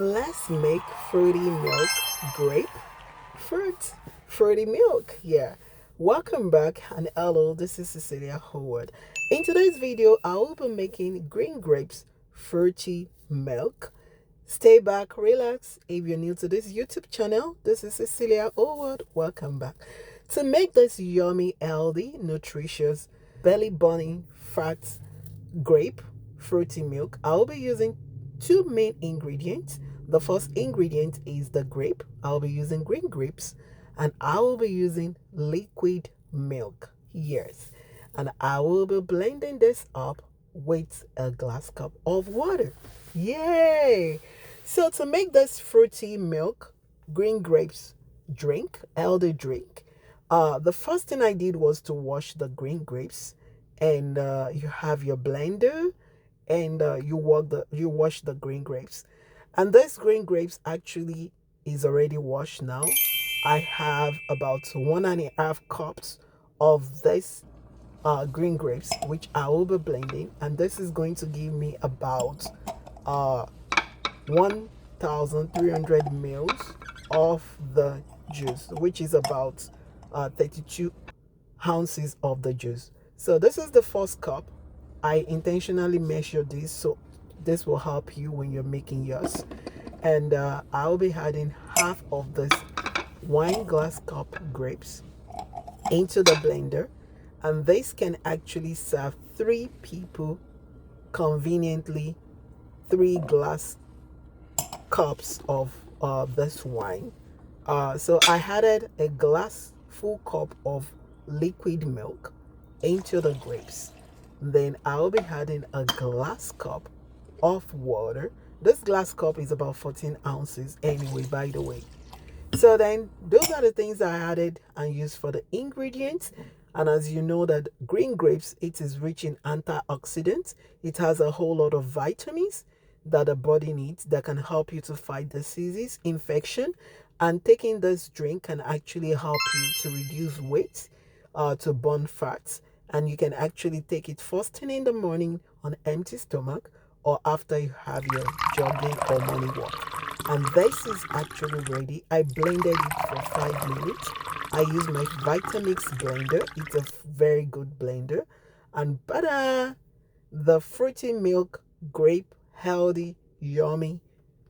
Let's make fruity milk grape fruity milk. Yeah. Welcome back and hello, this is Cecelia Howard. In today's video, I will be making green grapes fruity milk. Stay back, relax. If you're new to this YouTube channel, this is Cecelia Howard. Welcome back. To make this yummy, healthy, nutritious, belly-burning, fat grape fruity milk, I'll be using two main ingredients. The first ingredient is the grape. I'll be using green grapes, and I will be using liquid milk. Yes, and I will be blending this up with a glass cup of water. Yay! So to make this fruity milk green grapes drink, healthy drink, the first thing I did was to wash the green grapes, and you have your blender, and you wash the green grapes, and this green grapes actually is already washed now. I have about 1.5 cups of this green grapes, which I will be blending, and this is going to give me about 1,300 mils of the juice, which is about 32 ounces of the juice. So this is the first cup. I intentionally measure this so this will help you when you're making yours. And I'll be adding half of this wine glass cup grapes into the blender, and this can actually serve 3 people conveniently. 3 glass cups of this wine. So I added a full cup of liquid milk into the grapes. Then I'll be adding a glass cup of water. This glass cup is about 14 ounces anyway, by the way. So then those are the things I added and used for the ingredients. And as you know that green grapes, it is rich in antioxidants. It has a whole lot of vitamins that the body needs that can help you to fight diseases, infection, and taking this drink can actually help you to reduce weight, to burn fats, and you can actually take it first thing in the morning on empty stomach or after you have your jogging or morning walk. And this is actually ready. I blended it for 5 minutes. I use my Vitamix blender. It's a very good blender. And bada! The fruity milk grape healthy yummy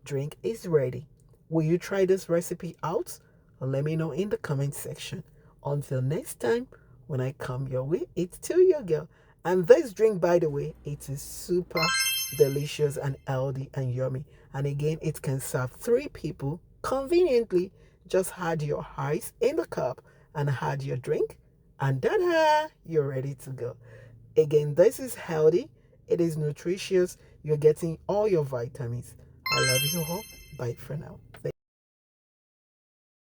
drink is ready. Will you try this recipe out? Let me know in the comment section. Until next time, when I come your way, it's still your girl. And this drink, by the way, it is super delicious and healthy and yummy. And again, it can serve 3 people conveniently. Just add your ice in the cup and add your drink, and ta-da, you're ready to go. Again, this is healthy. It is nutritious. You're getting all your vitamins. I love you all. Bye for now.